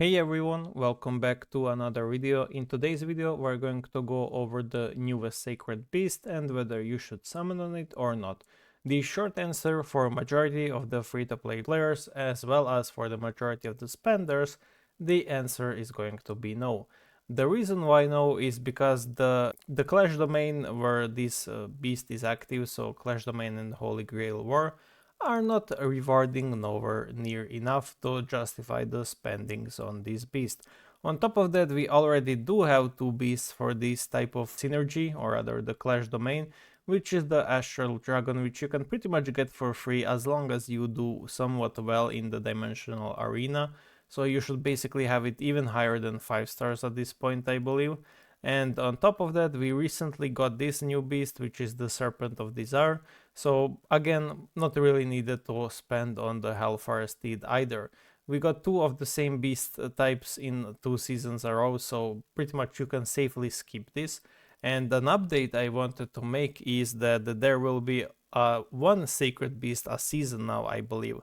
Hey everyone, welcome back to another video. In today's video we're going to go over the newest sacred beast and whether you should summon on it or not. The short answer for majority of the free-to-play players as well as for the majority of the spenders, the answer is going to be no. The reason why no is because the Clash domain where this beast is active, so Clash domain and Holy Grail War, are not rewarding nowhere near enough to justify the spendings on this beast. On top of that, we already do have two beasts for this type of synergy, or rather the Clash domain, which is the Astral Dragon, which you can pretty much get for free as long as you do somewhat well in the dimensional arena. So you should basically have it even higher than 5 stars at this point, I believe. And on top of that, we recently got this new beast, which is the Serpent of Desire. So again, not really needed to spend on the Hellfire Steed either. We got two of the same beast types in 2 seasons a row, so pretty much you can safely skip this. And an update I wanted to make is that there will be one sacred beast a season now, I believe.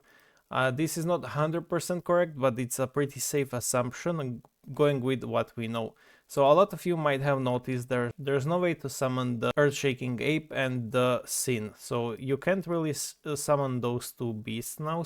This is not 100% correct, but it's a pretty safe assumption going with what we know. So a lot of you might have noticed there's no way to summon the Earth-Shaking Ape and the Sin. So you can't really summon those two beasts now.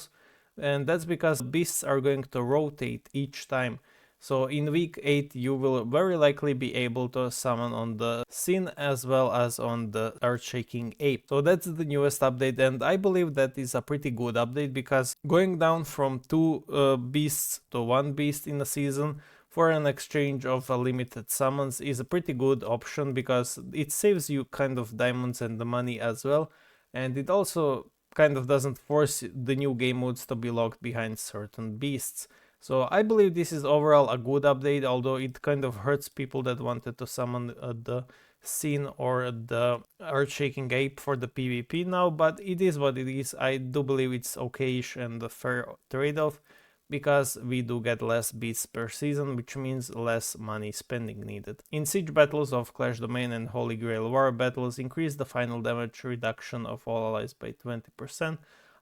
And that's because beasts are going to rotate each time. So in week 8 you will very likely be able to summon on the Sin as well as on the Earth-Shaking Ape. So that's the newest update, and I believe that is a pretty good update because going down from two beasts to one beast in a season for an exchange of a limited summons is a pretty good option because it saves you kind of diamonds and the money as well, and it also kind of doesn't force the new game modes to be locked behind certain beasts. So I believe this is overall a good update, although it kind of hurts people that wanted to summon the Sin or the Earth-Shaking Ape for the PvP now, but it is what it is. I do believe it's okayish and a fair trade-off, because we do get less beats per season, which means less money spending needed. In siege battles of Clash Domain and Holy Grail War battles, increase the final damage reduction of all allies by 20%.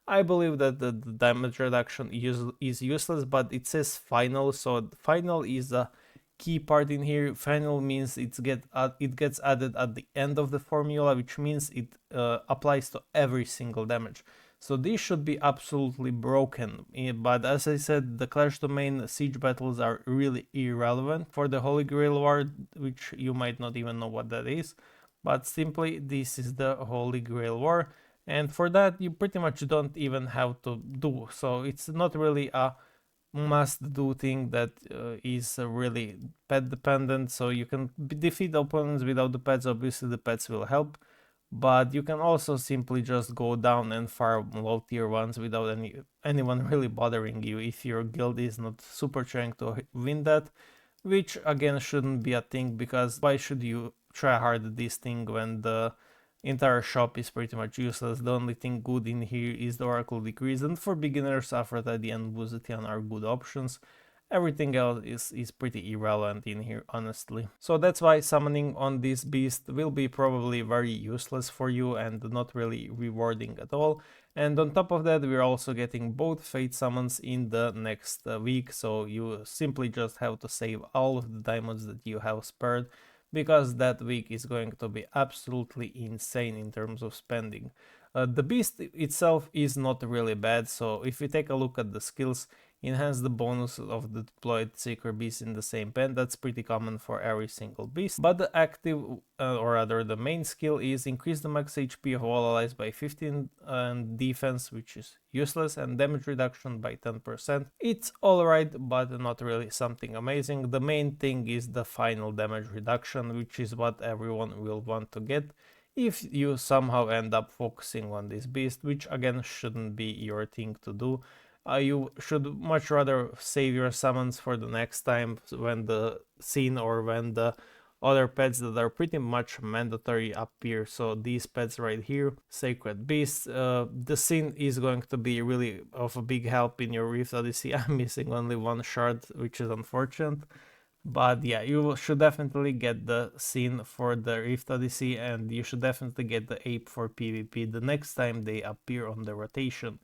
I believe that the damage reduction is useless, but it says final, so final is a key part in here. Final means it gets added at the end of the formula, which means it applies to every single damage. So this should be absolutely broken, but as I said, the Clash Domain siege battles are really irrelevant for the Holy Grail War, which you might not even know what that is, but simply this is the Holy Grail War, and for that you pretty much don't even have to do, so it's not really a must do thing that is really pet dependent, so you can defeat opponents without the pets. Obviously the pets will help, but you can also simply just go down and farm low tier ones without anyone really bothering you if your guild is not super trying to win that, which again shouldn't be a thing, because why should you try hard at this thing when the entire shop is pretty much useless? The only thing good in here is the Oracle Decrees, and for beginners Aphrodite and Buzetian are good options. Everything else is pretty irrelevant in here, honestly. So that's why summoning on this beast will be probably very useless for you and not really rewarding at all. And on top of that, we're also getting both fate summons in the next week, so you simply just have to save all of the diamonds that you have spared, because that week is going to be absolutely insane in terms of spending. The beast itself is not really bad, so if you take a look at the skills, enhance the bonus of the deployed sacred beast in the same pen, that's pretty common for every single beast. But the active, or rather the main skill, is increase the max HP of all allies by 15 and defense, which is useless, and damage reduction by 10%. It's alright, but not really something amazing. The main thing is the final damage reduction, which is what everyone will want to get if you somehow end up focusing on this beast, which again shouldn't be your thing to do. You should much rather save your summons for the next time when the Sin or when the other pets that are pretty much mandatory appear. So these pets right here, Sacred Beasts, the Sin is going to be really of a big help in your Rift Odyssey. I'm missing only one shard, which is unfortunate. But yeah, you should definitely get the Sin for the Rift Odyssey, and you should definitely get the Ape for PvP the next time they appear on the rotation.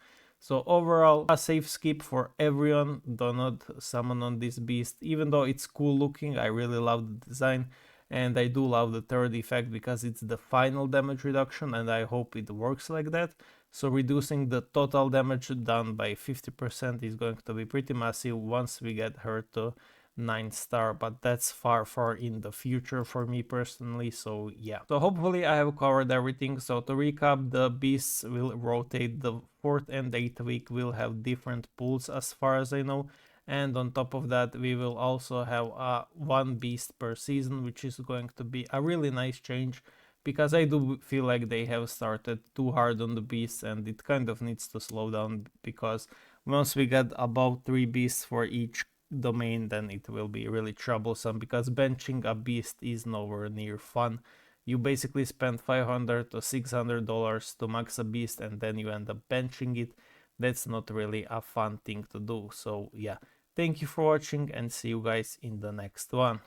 So overall, a safe skip for everyone. Do not summon on this beast, even though it's cool looking. I really love the design, and I do love the third effect because it's the final damage reduction, and I hope it works like that. So reducing the total damage down by 50% is going to be pretty massive once we get her to 9-star, but that's far in the future for me personally. So yeah, so hopefully I have covered everything. So to recap, the beasts will rotate. The 4th and 8th week will have different pools as far as I know, and on top of that we will also have one beast per season, which is going to be a really nice change, because I do feel like they have started too hard on the beasts and it kind of needs to slow down, because once we get above 3 beasts for each domain, then it will be really troublesome, because benching a beast is nowhere near fun. You basically spend $500 to $600 to max a beast and then you end up benching it. That's not really a fun thing to do. So yeah, thank you for watching and see you guys in the next one.